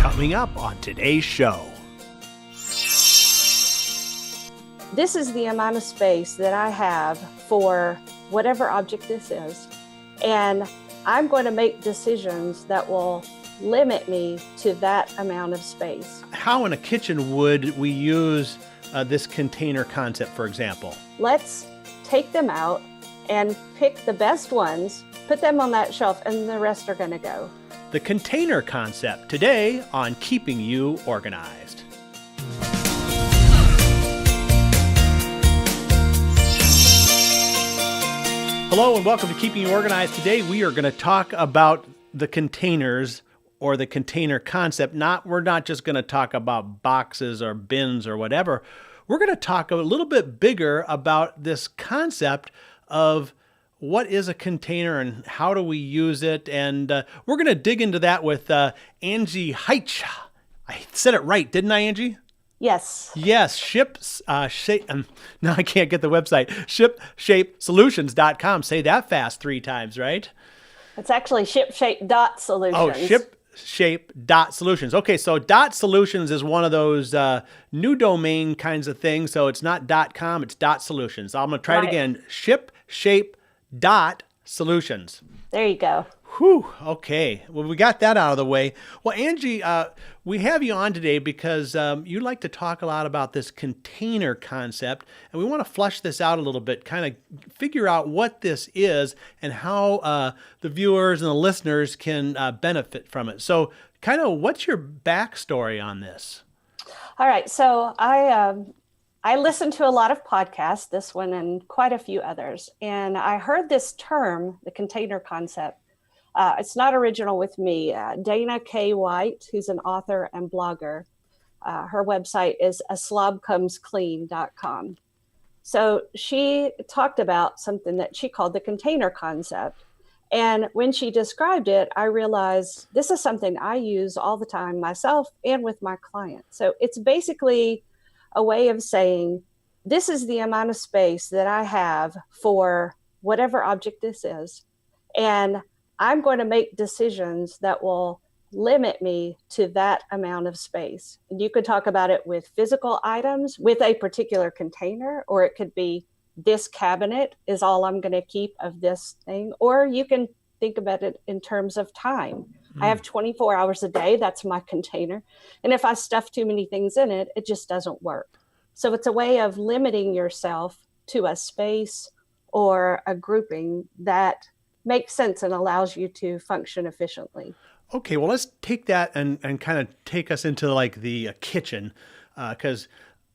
Coming up on today's show. This is the amount of space that I have for whatever object this is. And I'm going to make decisions that will limit me to that amount of space. How in a kitchen would we use this container concept, for example? Let's take them out and pick the best ones, put them on that shelf, and the rest are going to go. The container concept today on Keeping You Organized. Hello and welcome to Keeping You Organized. Today we are going to talk about the containers or the container concept. We're not just going to talk about boxes or bins or whatever. We're going to talk a little bit bigger about this concept of what is a container and how do we use it. And we're going to dig into that with Angie Heitch. I said it right, didn't I, Angie? Yes. Yes, now I can't get the website, shipshapesolutions.com. Say that fast 3 times, right? It's actually shipshape.solutions. Oh, shipshape.solutions. Okay, so .solutions is one of those new domain kinds of things. So it's not .com, it's .solutions. I'm going to try it again, shipshape.solutions. There you go. Whew, okay. Well, we got that out of the way. Well, Angie, we have you on today because you like to talk a lot about this container concept, and we want to flesh this out a little bit, kind of figure out what this is and how the viewers and the listeners can benefit from it. So kind of what's your backstory on this? All right. So I listen to a lot of podcasts, this one and quite a few others, and I heard this term, the container concept. It's not original with me. Dana K. White, who's an author and blogger, her website is aslobcomesclean.com. So she talked about something that she called the container concept. And when she described it, I realized this is something I use all the time myself and with my clients. So it's basically a way of saying, this is the amount of space that I have for whatever object this is. And I'm going to make decisions that will limit me to that amount of space. And you could talk about it with physical items, with a particular container, or it could be this cabinet is all I'm going to keep of this thing. Or you can think about it in terms of time. I have 24 hours a day. That's my container. And if I stuff too many things in it, it just doesn't work. So it's a way of limiting yourself to a space or a grouping that makes sense and allows you to function efficiently. Okay, well, let's take that and kind of take us into like the kitchen, because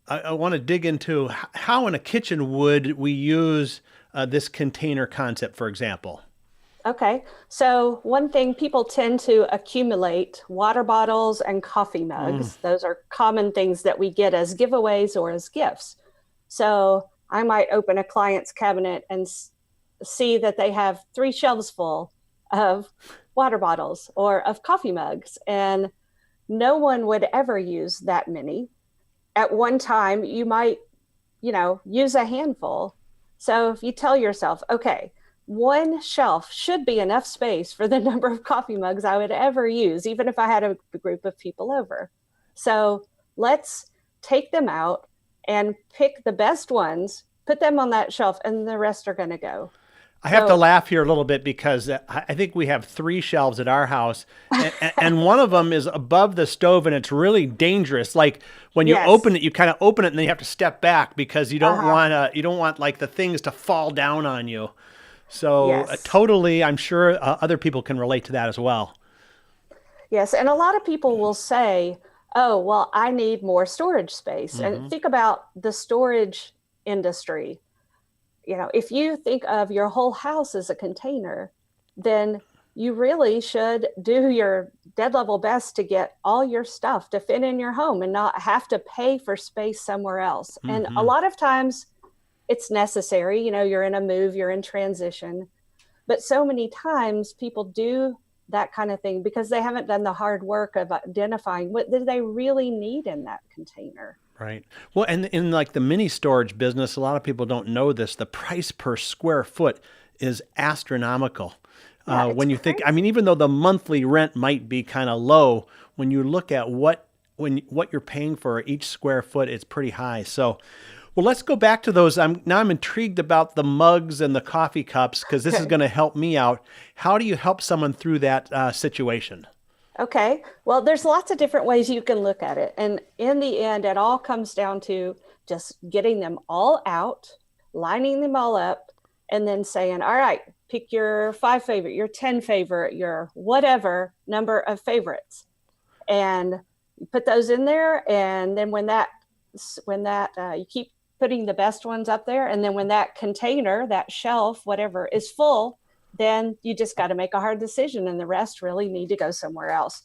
I want to dig into how in a kitchen would we use this container concept, for example. Okay, so one thing, people tend to accumulate water bottles and coffee mugs. Those are common things that we get as giveaways or as gifts. So I might open a client's cabinet and see that they have 3 shelves full of water bottles or of coffee mugs, and no one would ever use that many. At one time, you might, use a handful. So if you tell yourself, okay, one shelf should be enough space for the number of coffee mugs I would ever use, even if I had a group of people over. So let's take them out and pick the best ones, put them on that shelf, and the rest are going to go. I have to laugh here a little bit because I think we have 3 shelves at our house, and one of them is above the stove, and it's really dangerous. Like when you open it, you kind of open it, and then you have to step back because you don't want like the things to fall down on you. So totally, I'm sure other people can relate to that as well. Yes, and a lot of people will say, "Oh, well, I need more storage space," and think about the storage industry. If you think of your whole house as a container, then you really should do your dead level best to get all your stuff to fit in your home and not have to pay for space somewhere else. And a lot of times it's necessary, you're in a move, you're in transition, but so many times people do that kind of thing because they haven't done the hard work of identifying what do they really need in that container. Right. Well, and in like the mini storage business, a lot of people don't know this. The price per square foot is astronomical. Yeah, it's When you think, I mean, crazy. even though the monthly rent might be kind of low, when you look at what you're paying for each square foot, it's pretty high. So, well, let's go back to those. I'm intrigued about the mugs and the coffee cups because this is going to help me out. How do you help someone through that situation? Okay. Well, there's lots of different ways you can look at it. And in the end, it all comes down to just getting them all out, lining them all up, and then saying, all right, pick your five favorite, your 10 favorite, your whatever number of favorites. And you put those in there. And then you keep putting the best ones up there. And then when that container, that shelf, whatever is full, then you just got to make a hard decision and the rest really need to go somewhere else.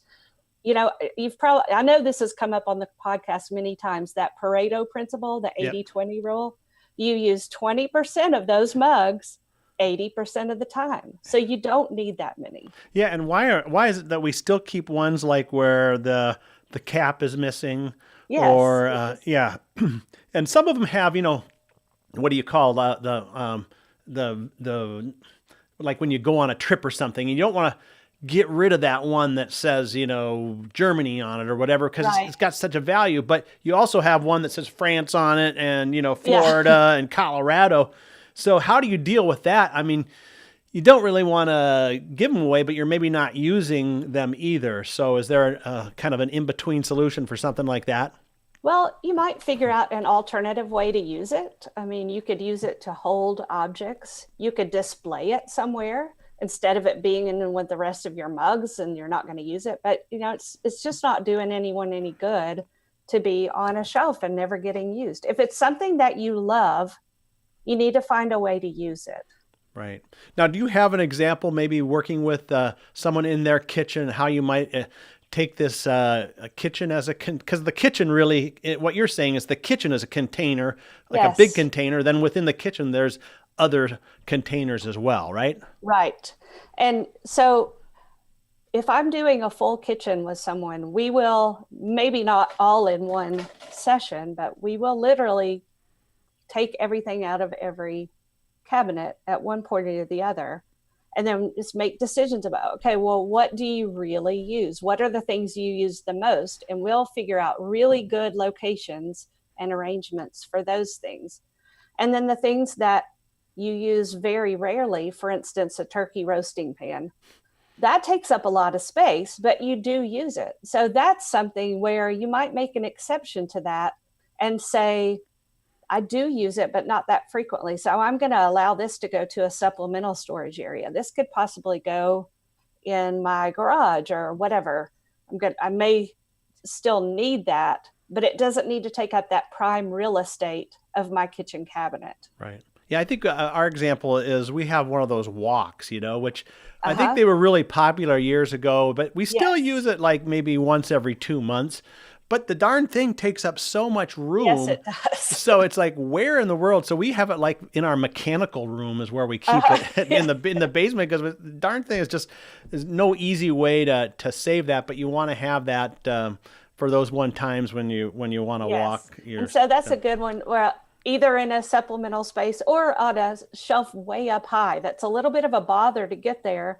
I know this has come up on the podcast many times, that Pareto principle, the Yep. 80-20 rule. You use 20% of those mugs 80% of the time. So you don't need that many. Yeah, and why is it that we still keep ones like where the cap is missing, Yes, or yes. yeah, and some of them have what do you call the like when you go on a trip or something, and you don't want to get rid of that one that says Germany on it or whatever because it's Right. got such a value. But you also have one that says France on it, and Yeah. Florida and Colorado. So how do you deal with that? I mean, you don't really want to give them away, but you're maybe not using them either. So is there kind of an in-between solution for something like that? Well, you might figure out an alternative way to use it. I mean, you could use it to hold objects. You could display it somewhere instead of it being in with the rest of your mugs and you're not going to use it. But, it's just not doing anyone any good to be on a shelf and never getting used. If it's something that you love, you need to find a way to use it. Right. Now, do you have an example, maybe working with someone in their kitchen, how you might take this a kitchen as because the kitchen really, what you're saying is the kitchen is a container, like a big Yes. container. Then within the kitchen, there's other containers as well, right? Right. And so if I'm doing a full kitchen with someone, we will maybe not all in one session, but we will literally take everything out of every cabinet at one point or the other and then just make decisions about, okay, well, what do you really use? What are the things you use the most? And we'll figure out really good locations and arrangements for those things. And then the things that you use very rarely, for instance, a turkey roasting pan, that takes up a lot of space, but you do use it. So that's something where you might make an exception to that and say, I do use it, but not that frequently. So I'm going to allow this to go to a supplemental storage area. This could possibly go in my garage or whatever. I may still need that, but it doesn't need to take up that prime real estate of my kitchen cabinet. Right. Yeah, I think our example is we have one of those walks, which I think Uh-huh. they were really popular years ago, but we still Yes. use it like maybe once every 2 months. But the darn thing takes up so much Yes, room. it does. So it's like, where in the world? So we have it like in our mechanical room is where we keep Uh-huh. it in the basement because the darn thing is just there's no easy way to save that, but you want to have that for those one times when you want to Yes. walk your And so that's stuff. a good one where either in a supplemental space or on a shelf way up high. That's a little bit of a bother to get there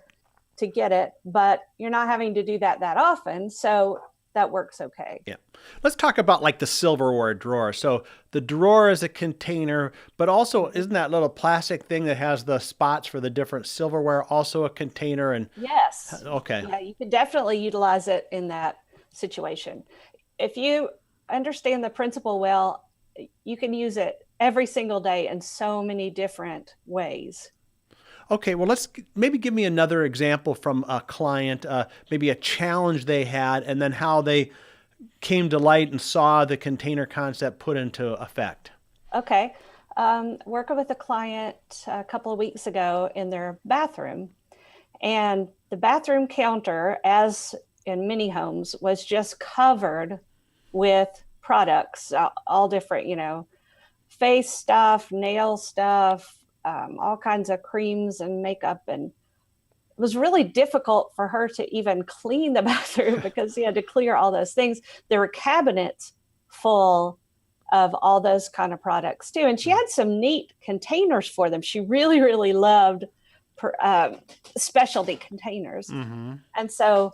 to get it, but you're not having to do that often. So that works okay. Yeah. Let's talk about like the silverware drawer. So the drawer is a container, but also Mhm. isn't that little plastic thing that has the spots for the different silverware also a container? And Yes. okay. Yeah, you could definitely utilize it in that situation. If you understand the principle well, you can use it every single day in so many different ways. Okay, well, maybe give me another example from a client, maybe a challenge they had, and then how they came to light and saw the container concept put into effect. Okay. Working with a client a couple of weeks ago in their bathroom, and the bathroom counter, as in many homes, was just covered with products, all different, face stuff, nail stuff, all kinds of creams and makeup. And it was really difficult for her to even clean the bathroom because she had to clear all those things. There were cabinets full of all those kind of products too. And she had some neat containers for them. She really, really loved specialty containers. Mm-hmm. And so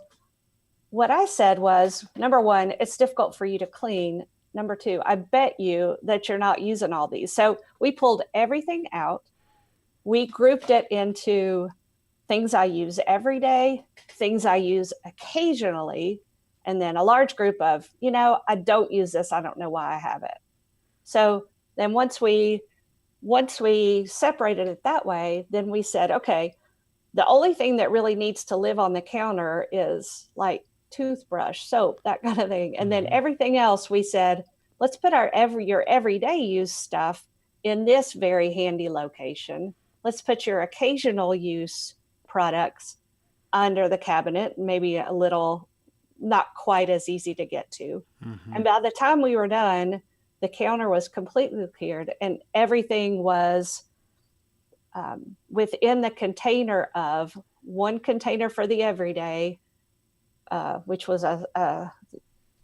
what I said was, number one, it's difficult for you to clean. Number two, I bet you that you're not using all these. So we pulled everything out. We grouped it into things I use every day, things I use occasionally, and then a large group of, I don't use this. I don't know why I have it. So then once we separated it that way, then we said, okay, the only thing that really needs to live on the counter is like toothbrush, soap, that kind of thing. And then everything else, we said, let's put your everyday use stuff in this very handy location. Let's put your occasional use products under the cabinet, maybe a little not quite as easy to get to. Mm-hmm. And by the time we were done, the counter was completely cleared and everything was within the container of one container for the everyday, which was a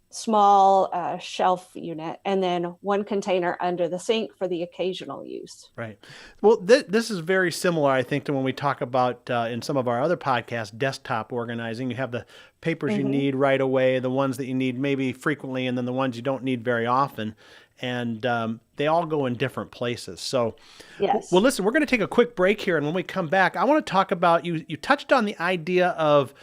small shelf unit, and then one container under the sink for the occasional use. Right. Well, this is very similar, I think, to when we talk about in some of our other podcasts, desktop organizing. You have the papers you need right away, the ones that you need maybe frequently, and then the ones you don't need very often. And they all go in different places. So, yes. Well, listen, we're going to take a quick break here. And when we come back, I want to talk about, you touched on the idea of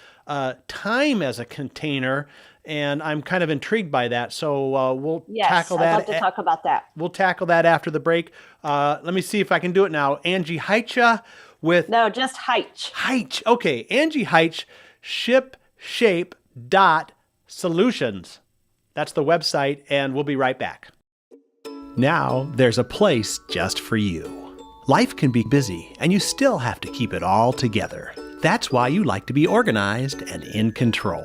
time as a container. And I'm kind of intrigued by that. So we'll tackle that. I'd love to talk about that. We'll tackle that after the break. Let me see if I can do it now. Angie Heitcha with... No, just Heitch. Heitch. Okay. Angie Heitch, shipshape.solutions. That's the website, and we'll be right back. Now there's a place just for you. Life can be busy, and you still have to keep it all together. That's why you like to be organized and in control.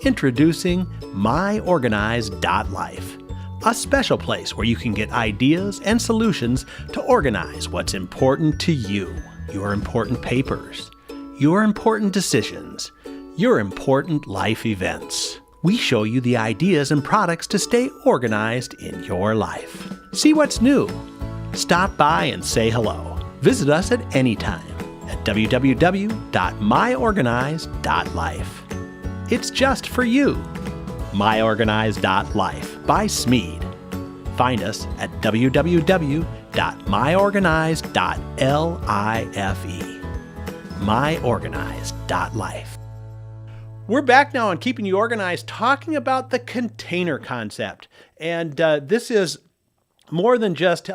Introducing MyOrganized.life, a special place where you can get ideas and solutions to organize what's important to you, your important papers, your important decisions, your important life events. We show you the ideas and products to stay organized in your life. See what's new. Stop by and say hello. Visit us at any time at www.myorganized.life. It's just for you. MyOrganized.life by Smead. Find us at www.myorganized.life. MyOrganized.life. We're back now on Keeping You Organized, talking about the container concept. And this is more than just,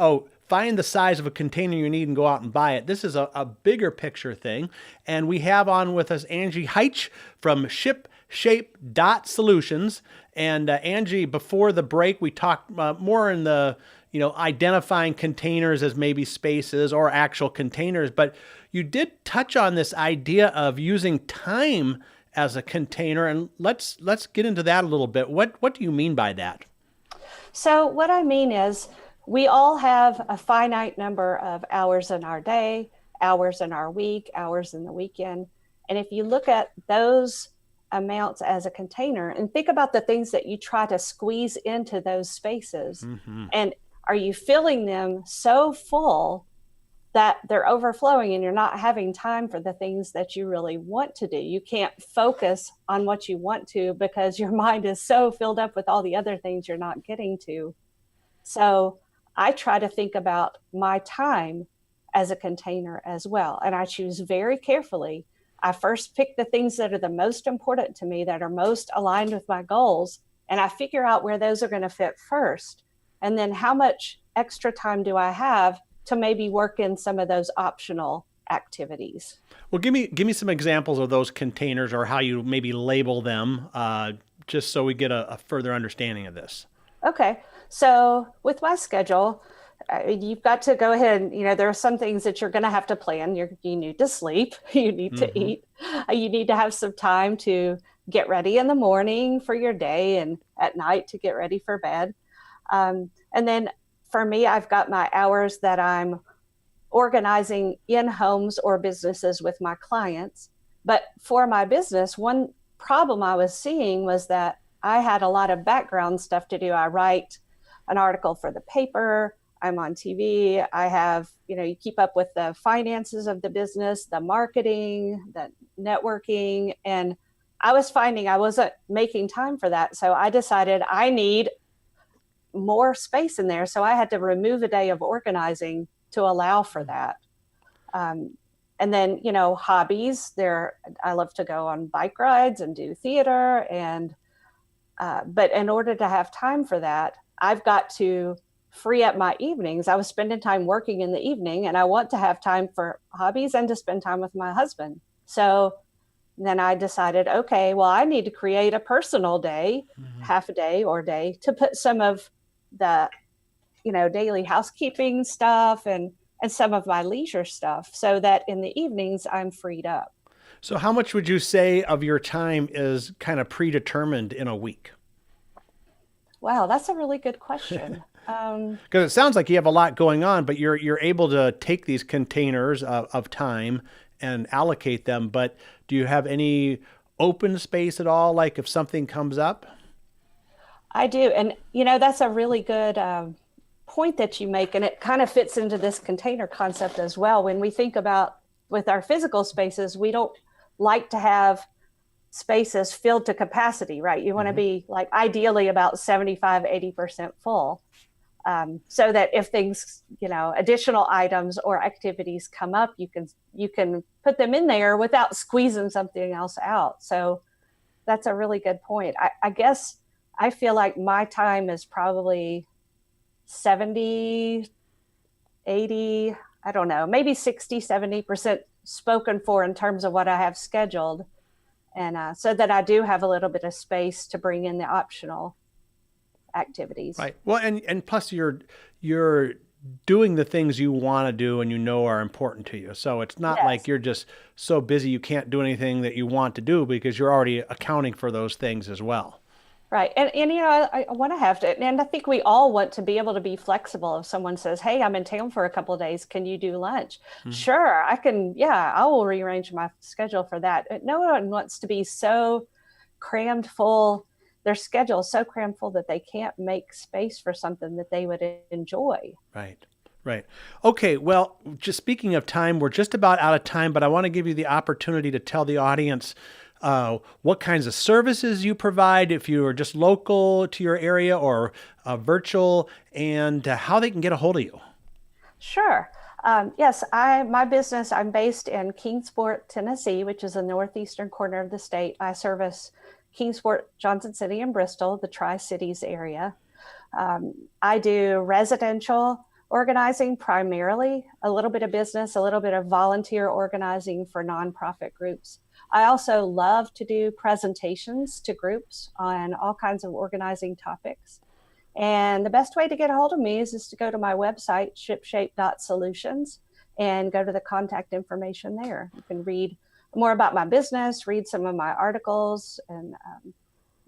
find the size of a container you need and go out and buy it. This is a bigger picture thing. And we have on with us Angie Heitch from shipshape.solutions. And Angie, before the break, we talked more in the, identifying containers as maybe spaces or actual containers. But you did touch on this idea of using time as a container. And let's get into that a little bit. What do you mean by that? So what I mean is, we all have a finite number of hours in our day, hours in our week, hours in the weekend. And if you look at those amounts as a container and think about the things that you try to squeeze into those spaces, and are you filling them so full that they're overflowing and you're not having time for the things that you really want to do? You can't focus on what you want to because your mind is so filled up with all the other things you're not getting to. So I try to think about my time as a container as well. And I choose very carefully. I first pick the things that are the most important to me, that are most aligned with my goals. And I figure out where those are going to fit first. And then how much extra time do I have to maybe work in some of those optional activities? Well, give me some examples of those containers, or how you maybe label them, just so we get a further understanding of this. Okay. So with my schedule, you've got to go ahead and, there are some things that you're going to have to plan. You need to sleep, you need to eat, you need to have some time to get ready in the morning for your day and at night to get ready for bed. And then for me, I've got my hours that I'm organizing in homes or businesses with my clients. But for my business, one problem I was seeing was that I had a lot of background stuff to do. I write an article for the paper. I'm on TV. I have, you keep up with the finances of the business, the marketing, the networking. And I was finding I wasn't making time for that. So I decided I need more space in there. So I had to remove a day of organizing to allow for that. Um, and then, hobbies there. I love to go on bike rides and do theater. But in order to have time for that, I've got to free up my evenings. I was spending time working in the evening, and I want to have time for hobbies and to spend time with my husband. So then I decided, okay, well, I need to create a personal day, half a day or day, to put some of the, daily housekeeping stuff and some of my leisure stuff so that in the evenings I'm freed up. So how much would you say of your time is kind of predetermined in a week? Wow, that's a really good question. Because it sounds like you have a lot going on, but you're able to take these containers of time and allocate them. But do you have any open space at all? Like if something comes up? I do. And, that's a really good point that you make. And it kind of fits into this container concept as well. When we think about with our physical spaces, we don't like to have spaces filled to capacity, right? You want to be like ideally about 75, 80% full. So that if things, additional items or activities come up, you can put them in there without squeezing something else out. So that's a really good point. I guess I feel like my time is probably 70, 80, I don't know, maybe 60, 70% spoken for in terms of what I have scheduled. And so that I do have a little bit of space to bring in the optional activities. Right. Well, and plus you're doing the things you want to do and are important to you. So it's not like you're just so busy you can't do anything that you want to do because you're already accounting for those things as well. Right. And I want to have to, and I think we all want to be able to be flexible. If someone says, hey, I'm in town for a couple of days, can you do lunch? Sure, I can. Yeah, I will rearrange my schedule for that. No one wants to be so crammed full, their schedule is so crammed full that they can't make space for something that they would enjoy. Right. Right. Okay. Well, just speaking of time, we're just about out of time, but I want to give you the opportunity to tell the audience what kinds of services you provide, if you are just local to your area or virtual, and how they can get a hold of you. Sure. Yes, my business, I'm based in Kingsport, Tennessee, which is the northeastern corner of the state. I service Kingsport, Johnson City, and Bristol, the Tri-Cities area. I do residential organizing primarily, a little bit of business, a little bit of volunteer organizing for nonprofit groups. I also love to do presentations to groups on all kinds of organizing topics. And the best way to get a hold of me is to go to my website, shipshape.solutions, and go to the contact information there. You can read more about my business, read some of my articles, and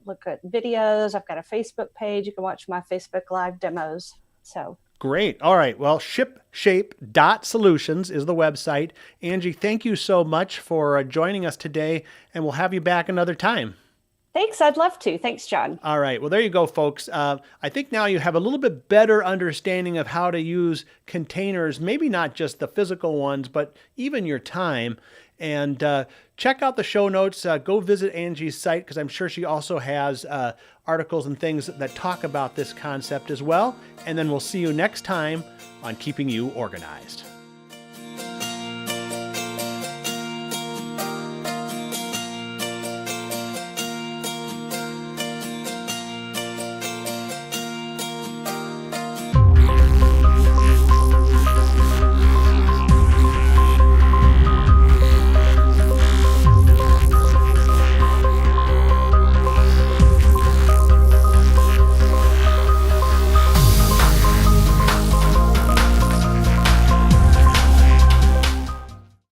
look at videos. I've got a Facebook page. You can watch my Facebook Live demos. So great. All right. Well, shipshape.solutions is the website. Angie, thank you so much for joining us today, and we'll have you back another time. Thanks. I'd love to. Thanks, John. All right. Well, there you go, folks. I think now you have a little bit better understanding of how to use containers, maybe not just the physical ones, but even your time. And check out the show notes. Go visit Angie's site because I'm sure she also has articles and things that talk about this concept as well. And then we'll see you next time on Keeping You Organized.